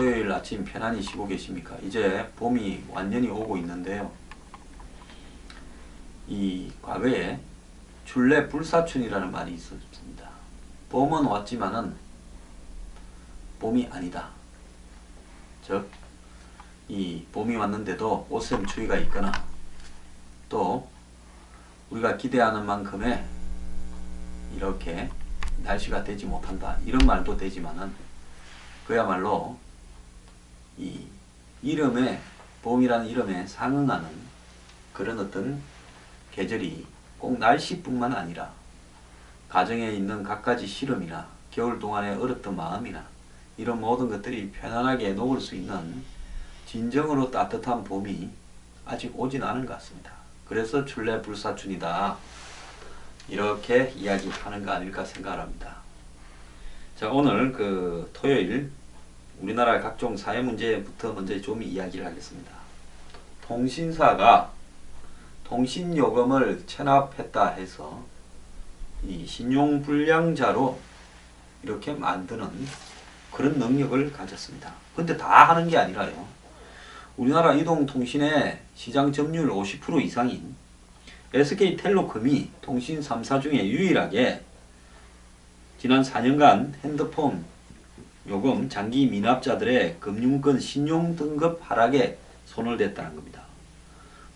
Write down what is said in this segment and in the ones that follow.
토요일 아침 편안히 쉬고 계십니까? 이제 봄이 완전히 오고 있는데요. 이 과거에 출래 불사춘이라는 말이 있었습니다. 봄은 왔지만은 봄이 아니다. 즉, 이 봄이 왔는데도 오샘 추위가 있거나 또 우리가 기대하는 만큼의 이렇게 날씨가 되지 못한다. 이런 말도 되지만은 그야말로 이 이름에 봄이라는 이름에 상응하는 그런 어떤 계절이 꼭 날씨뿐만 아니라 가정에 있는 갖가지 시름이나 겨울 동안에 얼었던 마음이나 이런 모든 것들이 편안하게 녹을 수 있는 진정으로 따뜻한 봄이 아직 오진 않은 것 같습니다. 그래서 출래 불사춘이다 이렇게 이야기하는 거 아닐까 생각합니다. 자, 오늘 토요일 우리나라 각종 사회 문제부터 먼저 좀 이야기를 하겠습니다. 통신사가 통신요금을 체납했다 해서 이 신용불량자로 이렇게 만드는 그런 능력을 가졌습니다. 근데 다 하는 게 아니라요. 우리나라 이동통신의 시장 점유율 50% 이상인 SK텔레콤이 통신 3사 중에 유일하게 지난 4년간 핸드폰 요금 장기 미납자들의 금융권 신용 등급 하락에 손을 댔다는 겁니다.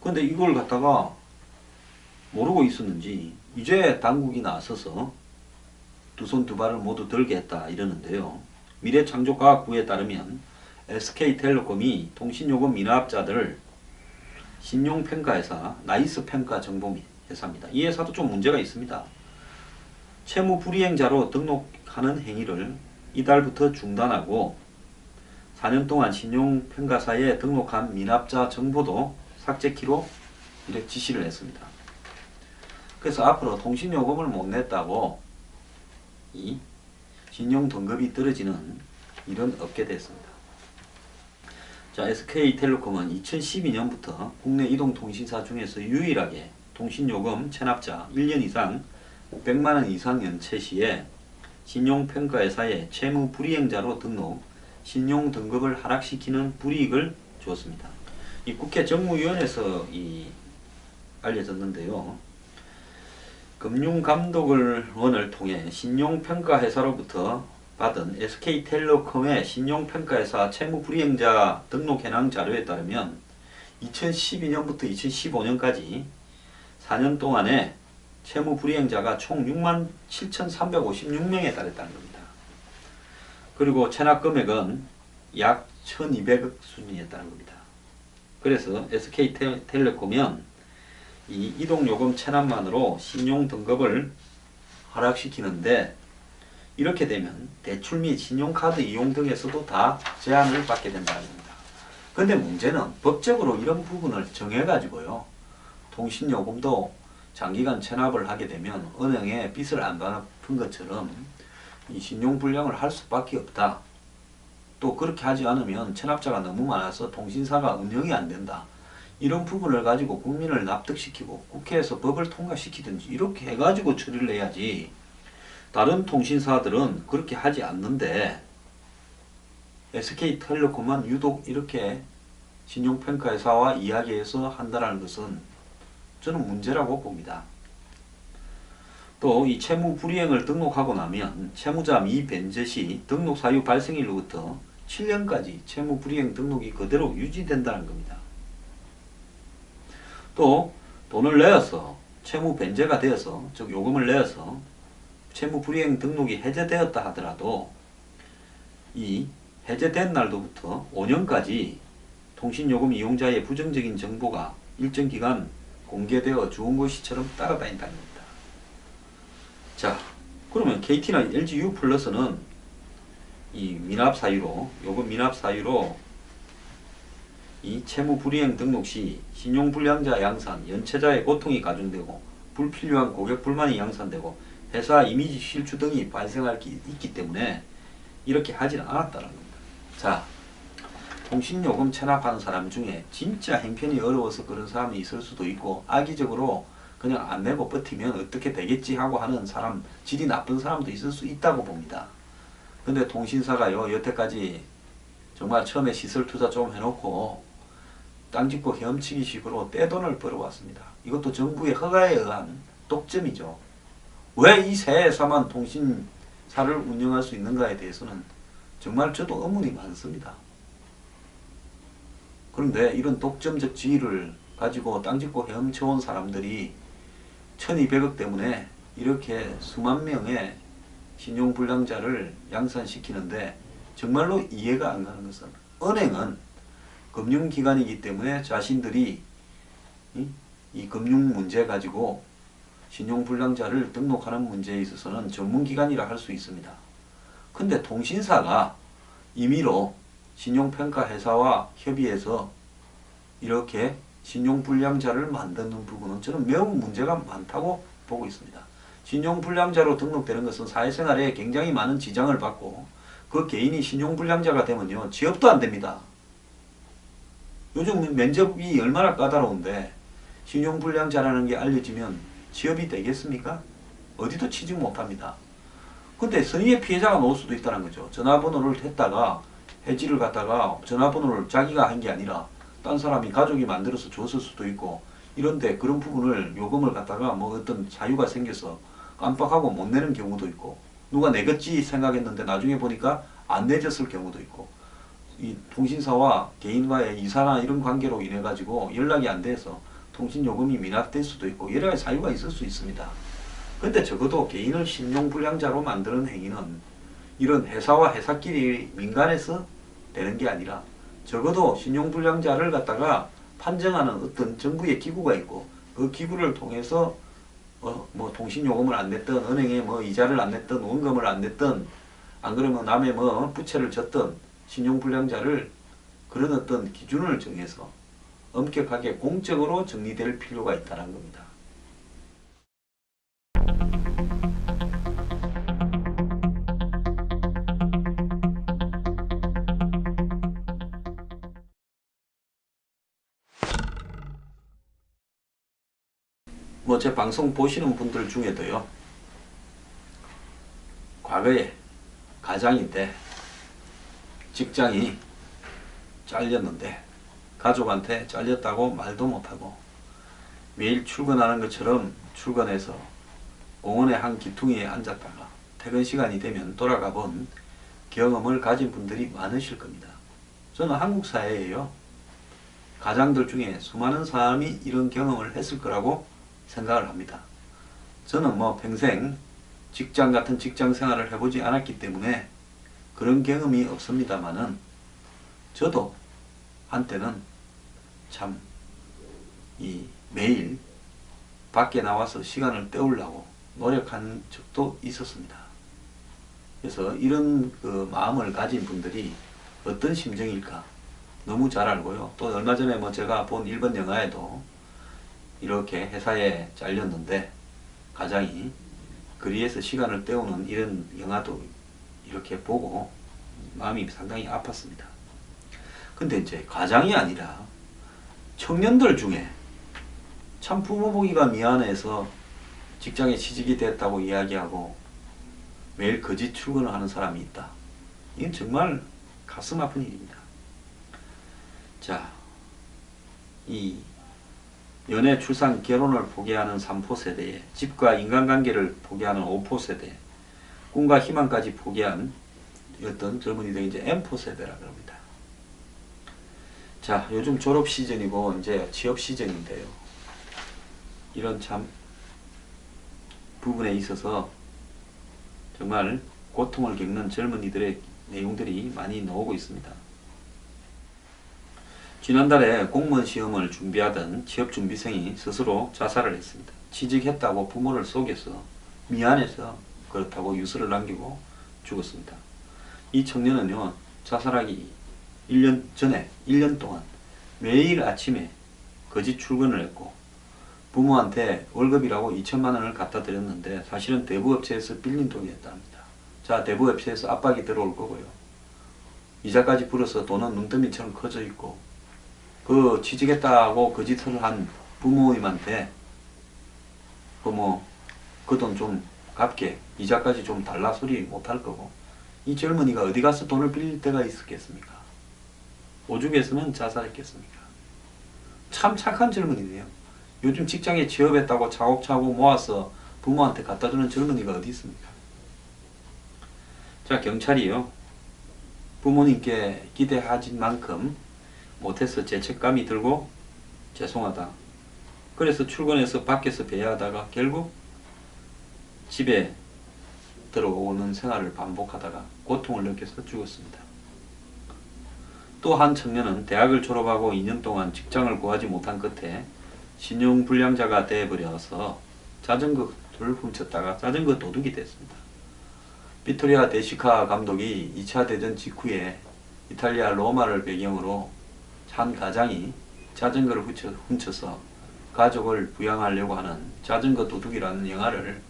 그런데 이걸 갖다가 모르고 있었는지 이제 당국이 나서서 두 손 두 발을 모두 들게 했다 이러는데요. 미래창조과학부에 따르면 SK텔레콤이 통신요금 미납자들을 신용평가회사 나이스평가 정보 회사입니다. 이 회사도 좀 문제가 있습니다. 채무불이행자로 등록하는 행위를 이달부터 중단하고 4년 동안 신용평가사에 등록한 미납자 정보도 삭제키로 이렇게 지시를 했습니다. 그래서 앞으로 통신요금을 못 냈다고 이 신용등급이 떨어지는 일은 없게 됐습니다. 자, SK텔레콤은 2012년부터 국내 이동통신사 중에서 유일하게 통신요금 체납자 1년 이상 500만원 이상 연체 시에 신용평가회사에 채무불이행자로 등록, 신용등급을 하락시키는 불이익을 주었습니다. 이 국회 정무위원회에서 알려졌는데요. 금융감독원을 통해 신용평가회사로부터 받은 SK텔레콤의 신용평가회사 채무불이행자 등록 현황 자료에 따르면 2012년부터 2015년까지 4년 동안에 채무불이행자가 총 67,356명에 달했다는 겁니다. 그리고 체납금액은 약 1,200억 수준이었다는 겁니다. 그래서 SK텔레콤은 이 이동요금 체납만으로 신용등급을 하락시키는데 이렇게 되면 대출 및 신용카드 이용 등에서도 다 제한을 받게 된다는 겁니다. 그런데 문제는 법적으로 이런 부분을 정해가지고요. 통신요금도 장기간 체납을 하게 되면 은행에 빚을 안 갚은 것처럼 이 신용불량을 할 수밖에 없다. 또 그렇게 하지 않으면 체납자가 너무 많아서 통신사가 운영이 안 된다. 이런 부분을 가지고 국민을 납득시키고 국회에서 법을 통과시키든지 이렇게 해가지고 처리를 해야지. 다른 통신사들은 그렇게 하지 않는데 SK텔레콤만 유독 이렇게 신용평가회사와 이야기해서 한다는 것은 저는 문제라고 봅니다. 또 이 채무불이행을 등록하고 나면 채무자 미변제 시 등록 사유 발생일로부터 7년까지 채무불이행 등록이 그대로 유지된다는 겁니다. 또 돈을 내어서 채무변제가 되어서 즉 요금을 내어서 채무불이행 등록이 해제되었다 하더라도 이 해제된 날로부터 5년까지 통신요금 이용자의 부정적인 정보가 일정 기간 공개되어 좋은 것이처럼 따라다닌다는 겁니다. 자, 그러면 KT나 LGU 플러스는 이 미납 사유로 요금 미납 사유로 이 채무불이행 등록 시 신용불량자 양산, 연체자의 고통이 가중되고 불필요한 고객 불만이 양산되고 회사 이미지 실추 등이 발생할 게 있기 때문에 이렇게 하지는 않았다는 겁니다. 자, 통신요금 체납하는 사람 중에 진짜 형편이 어려워서 그런 사람이 있을 수도 있고 악의적으로 그냥 안 내고 버티면 어떻게 되겠지 하고 하는 사람, 질이 나쁜 사람도 있을 수 있다고 봅니다. 근데 통신사가요 여태까지 정말 처음에 시설 투자 좀 해놓고 땅 짓고 헤엄치기 식으로 떼돈을 벌어왔습니다. 이것도 정부의 허가에 의한 독점이죠. 왜 이 새 회사만 통신사를 운영할 수 있는가에 대해서는 정말 저도 의문이 많습니다. 그런데 이런 독점적 지위를 가지고 땅 짓고 헤엄쳐온 사람들이 1200억 때문에 이렇게 수만 명의 신용불량자를 양산시키는데 정말로 이해가 안 가는 것은, 은행은 금융기관이기 때문에 자신들이 이 금융 문제 가지고 신용불량자를 등록하는 문제에 있어서는 전문기관이라 할 수 있습니다. 근데 통신사가 임의로 신용평가회사와 협의해서 이렇게 신용불량자를 만드는 부분은 저는 매우 문제가 많다고 보고 있습니다. 신용불량자로 등록되는 것은 사회생활에 굉장히 많은 지장을 받고, 그 개인이 신용불량자가 되면요, 취업도 안 됩니다. 요즘 면접이 얼마나 까다로운데 신용불량자라는 게 알려지면 취업이 되겠습니까? 어디도 취직 못합니다. 근데 선의의 피해자가 나올 수도 있다는 거죠. 전화번호를 했다가 해지를 갖다가 전화번호를 자기가 한 게 아니라 딴 사람이 가족이 만들어서 줬을 수도 있고, 이런데 그런 부분을 요금을 갖다가 뭐 어떤 사유가 생겨서 깜빡하고 못 내는 경우도 있고, 누가 내겠지 생각했는데 나중에 보니까 안 내줬을 경우도 있고, 이 통신사와 개인과의 이사나 이런 관계로 인해 가지고 연락이 안 돼서 통신요금이 미납될 수도 있고 여러 가지 사유가 있을 수 있습니다. 근데 적어도 개인을 신용불량자로 만드는 행위는 이런 회사와 회사끼리 민간에서 되는 게 아니라 적어도 신용불량자를 갖다가 판정하는 어떤 정부의 기구가 있고, 그 기구를 통해서 뭐 통신요금을 안 냈든 은행에 뭐 이자를 안 냈든 원금을 안 냈든 안 그러면 남의 뭐 부채를 졌든 신용불량자를 그런 어떤 기준을 정해서 엄격하게 공적으로 정리될 필요가 있다는 겁니다. 뭐 제 방송 보시는 분들 중에도요, 과거에 가장인데 직장이 잘렸는데 가족한테 잘렸다고 말도 못하고 매일 출근하는 것처럼 출근해서 공원의 한 기퉁이에 앉았다가 퇴근 시간이 되면 돌아가 본 경험을 가진 분들이 많으실 겁니다. 저는 한국 사회에요, 가장들 중에 수많은 사람이 이런 경험을 했을 거라고 생각을 합니다. 저는 뭐 평생 직장 같은 직장 생활을 해보지 않았기 때문에 그런 경험이 없습니다만은, 저도 한때는 참 매일 밖에 나와서 시간을 때우려고 노력한 적도 있었습니다. 그래서 이런 그 마음을 가진 분들이 어떤 심정일까 너무 잘 알고요. 또 얼마 전에 뭐 제가 본 일본 영화에도 이렇게 회사에 잘렸는데 가장이 거리에서 시간을 때우는 이런 영화도 이렇게 보고 마음이 상당히 아팠습니다. 근데 이제 가장이 아니라 청년들 중에 참 부모 보기가 미안해서 직장에 취직이 됐다고 이야기하고 매일 거짓 출근을 하는 사람이 있다. 이건 정말 가슴 아픈 일입니다. 자, 이 연애, 출산, 결혼을 포기하는 3포 세대에 집과 인간관계를 포기하는 5포 세대, 꿈과 희망까지 포기한 어떤 젊은이들이 이제 M포 세대라 그럽니다. 자, 요즘 졸업 시즌이고 이제 취업 시즌인데요. 이런 참 부분에 있어서 정말 고통을 겪는 젊은이들의 내용들이 많이 나오고 있습니다. 지난달에 공무원 시험을 준비하던 취업준비생이 스스로 자살을 했습니다. 취직했다고 부모를 속여서 미안해서 그렇다고 유서를 남기고 죽었습니다. 이 청년은요, 자살하기 1년 전에 1년 동안 매일 아침에 거짓 출근을 했고 부모한테 월급이라고 2천만 원을 갖다 드렸는데 사실은 대부업체에서 빌린 돈이었답니다. 자, 대부업체에서 압박이 들어올 거고요. 이자까지 불어서 돈은 눈더미처럼 커져 있고, 그 취직했다고 거짓을 한 부모님한테 그 돈 좀 갚게 이자까지 좀 달라 소리 못 할 거고, 이 젊은이가 어디 가서 돈을 빌릴 데가 있었겠습니까? 오죽해서는 자살했겠습니까? 참 착한 젊은이네요. 요즘 직장에 취업했다고 차곡차곡 모아서 부모한테 갖다주는 젊은이가 어디 있습니까? 자, 경찰이요. 부모님께 기대하진 만큼 못해서 죄책감이 들고 죄송하다. 그래서 출근해서 밖에서 배회하다가 결국 집에 들어오는 생활을 반복하다가 고통을 느껴서 죽었습니다. 또 한 청년은 대학을 졸업하고 2년 동안 직장을 구하지 못한 끝에 신용불량자가 되어버려서 자전거를 훔쳤다가 자전거 도둑이 됐습니다. 비토리아 데시카 감독이 2차 대전 직후에 이탈리아 로마를 배경으로 한 가장이 자전거를 훔쳐서 가족을 부양하려고 하는 자전거 도둑이라는 영화를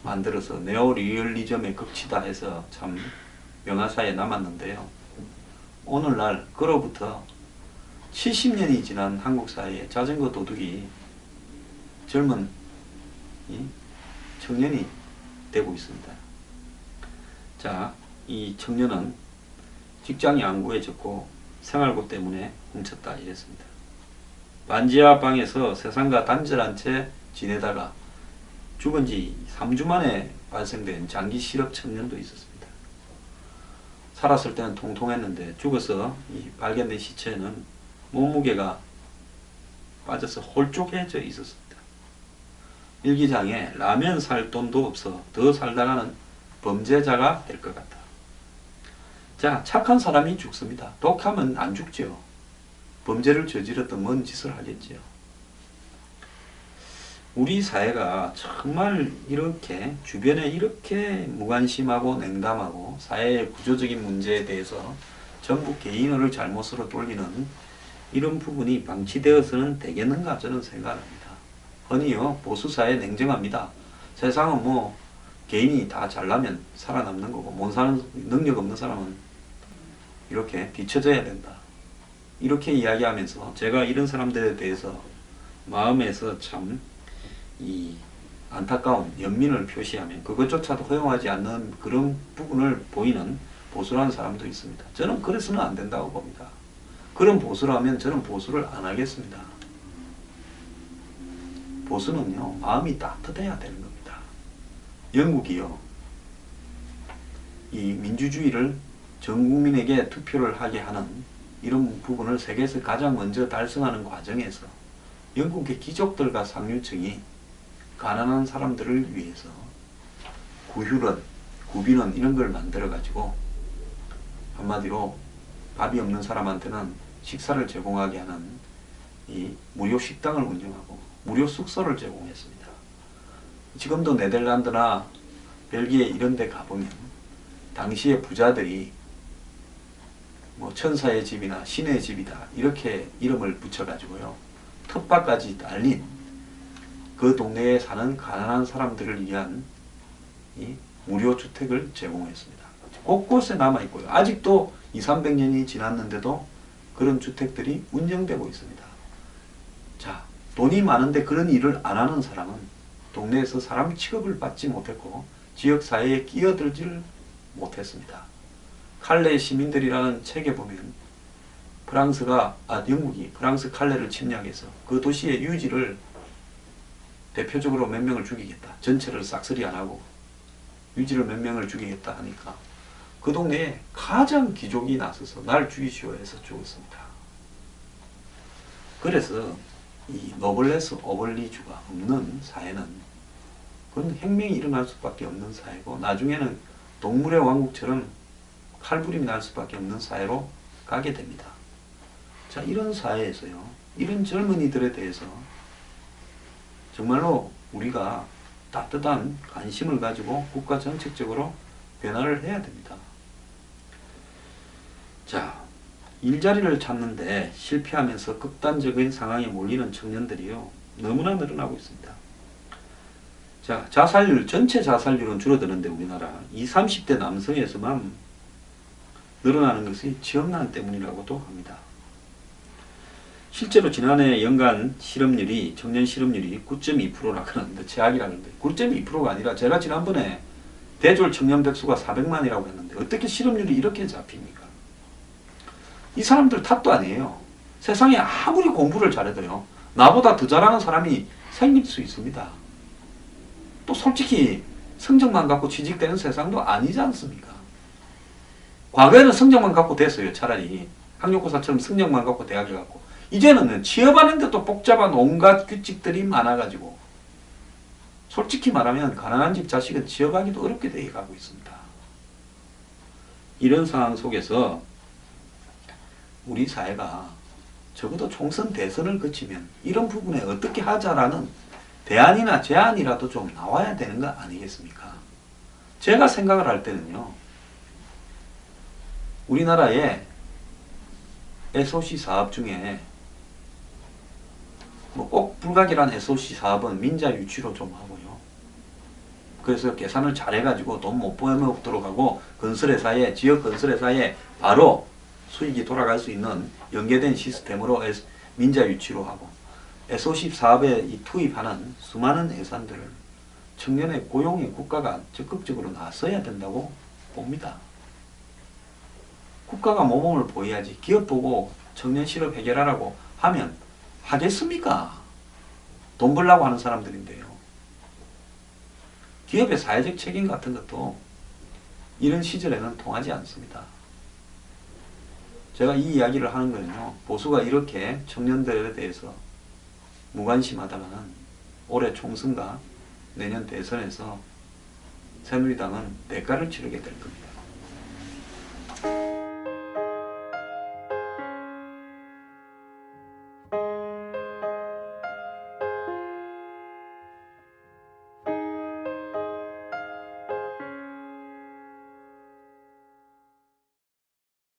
만들어서 네오리얼리즘의 극치다 해서 참 명화사에 남았는데요. 오늘날 그로부터 70년이 지난 한국 사회에 자전거 도둑이 젊은 청년이 되고 있습니다. 자, 이 청년은 직장이 안 구해졌고 생활고 때문에 훔쳤다 이랬습니다. 반지하 방에서 세상과 단절한 채 지내다가 죽은 지 3주 만에 발생된 장기 실업 청년도 있었습니다. 살았을 때는 통통했는데 죽어서 이 발견된 시체는 몸무게가 빠져서 홀쭉해져 있었습니다. 일기장에 라면 살 돈도 없어 더 살다가는 범죄자가 될 것 같다. 자, 착한 사람이 죽습니다. 독하면 안 죽죠. 범죄를 저질렀던 뭔 짓을 하겠지요. 우리 사회가 정말 이렇게 주변에 이렇게 무관심하고 냉담하고 사회의 구조적인 문제에 대해서 전부 개인을 잘못으로 돌리는 이런 부분이 방치되어서는 되겠는가 저는 생각합니다. 흔히요 보수사회 냉정합니다. 세상은 뭐 개인이 다 잘나면 살아남는 거고 못 사는 능력 없는 사람은 이렇게 뒤처져야 된다. 이렇게 이야기하면서 제가 이런 사람들에 대해서 마음에서 참 이 안타까운 연민을 표시하면 그것조차도 허용하지 않는 그런 부분을 보이는 보수라는 사람도 있습니다. 저는 그래서는 안 된다고 봅니다. 그런 보수라면 저는 보수를 안 하겠습니다. 보수는요 마음이 따뜻해야 되는 겁니다. 영국이요 이 민주주의를 전 국민에게 투표를 하게 하는 이런 부분을 세계에서 가장 먼저 달성하는 과정에서 영국의 귀족들과 상류층이 가난한 사람들을 위해서 구휴런, 구빈원 이런 걸 만들어 가지고 한마디로 밥이 없는 사람한테는 식사를 제공하게 하는 이 무료 식당을 운영하고 무료 숙소를 제공했습니다. 지금도 네덜란드나 벨기에 이런 데 가보면 당시의 부자들이 뭐 천사의 집이나 신의 집이다 이렇게 이름을 붙여가지고요 텃밭까지 달린 그 동네에 사는 가난한 사람들을 위한 이 무료 주택을 제공했습니다. 곳곳에 남아있고요. 아직도 200~300년이 지났는데도 그런 주택들이 운영되고 있습니다. 자, 돈이 많은데 그런 일을 안 하는 사람은 동네에서 사람 취급을 받지 못했고 지역사회에 끼어들지를 못했습니다. 칼레 시민들이라는 책에 보면 영국이 프랑스 칼레를 침략해서 그 도시의 유지를 대표적으로 몇 명을 죽이겠다. 전체를 싹쓸이 안 하고 유지를 몇 명을 죽이겠다 하니까 그 동네에 가장 귀족이 나서서 날 죽이시오 해서 죽었습니다. 그래서 이 노블레스 오블리주가 없는 사회는 그건 혁명이 일어날 수밖에 없는 사회고 나중에는 동물의 왕국처럼 칼부림이 날 수밖에 없는 사회로 가게 됩니다. 자, 이런 사회에서요 이런 젊은이들에 대해서 정말로 우리가 따뜻한 관심을 가지고 국가 정책적으로 변화를 해야 됩니다. 자, 일자리를 찾는데 실패하면서 극단적인 상황에 몰리는 청년들이요 너무나 늘어나고 있습니다. 자, 자살률, 전체 자살률은 줄어드는데 우리나라 20, 30대 남성에서만 늘어나는 것이 취업난 때문이라고도 합니다. 실제로 지난해 연간 실업률이 청년 실업률이 9.2%라고 하는데 최악이라고 하는데 9.2%가 아니라 제가 지난번에 대졸 청년 백수가 400만이라고 했는데 어떻게 실업률이 이렇게 잡힙니까? 이 사람들 탓도 아니에요. 세상에 아무리 공부를 잘해도요, 나보다 더 잘하는 사람이 생길 수 있습니다. 또 솔직히 성적만 갖고 취직되는 세상도 아니지 않습니까? 과거에는 성적만 갖고 됐어요. 차라리 학력고사처럼 성적만 갖고 대학에 갔고, 이제는 취업하는 데도 복잡한 온갖 규칙들이 많아가지고 솔직히 말하면 가난한 집 자식은 취업하기도 어렵게 되어 가고 있습니다. 이런 상황 속에서 우리 사회가 적어도 총선 대선을 거치면 이런 부분에 어떻게 하자라는 대안이나 제안이라도 좀 나와야 되는 거 아니겠습니까? 제가 생각을 할 때는요, 우리나라의 SOC 사업 중에 뭐 꼭 불가결한 SOC 사업은 민자 유치로 좀 하고요. 그래서 계산을 잘해가지고 돈 못 빼먹도록 하고 건설회사에, 지역 건설회사에 바로 수익이 돌아갈 수 있는 연계된 시스템으로 민자 유치로 하고, SOC 사업에 투입하는 수많은 예산들을 청년의 고용에 국가가 적극적으로 나서야 된다고 봅니다. 국가가 모범을 보여야지. 기업 보고 청년 실업 해결하라고 하면 하겠습니까? 돈 벌라고 하는 사람들인데요. 기업의 사회적 책임 같은 것도 이런 시절에는 통하지 않습니다. 제가 이 이야기를 하는 거는요, 보수가 이렇게 청년들에 대해서 무관심하다가는 올해 총선과 내년 대선에서 새누리당은 대가를 치르게 될 겁니다.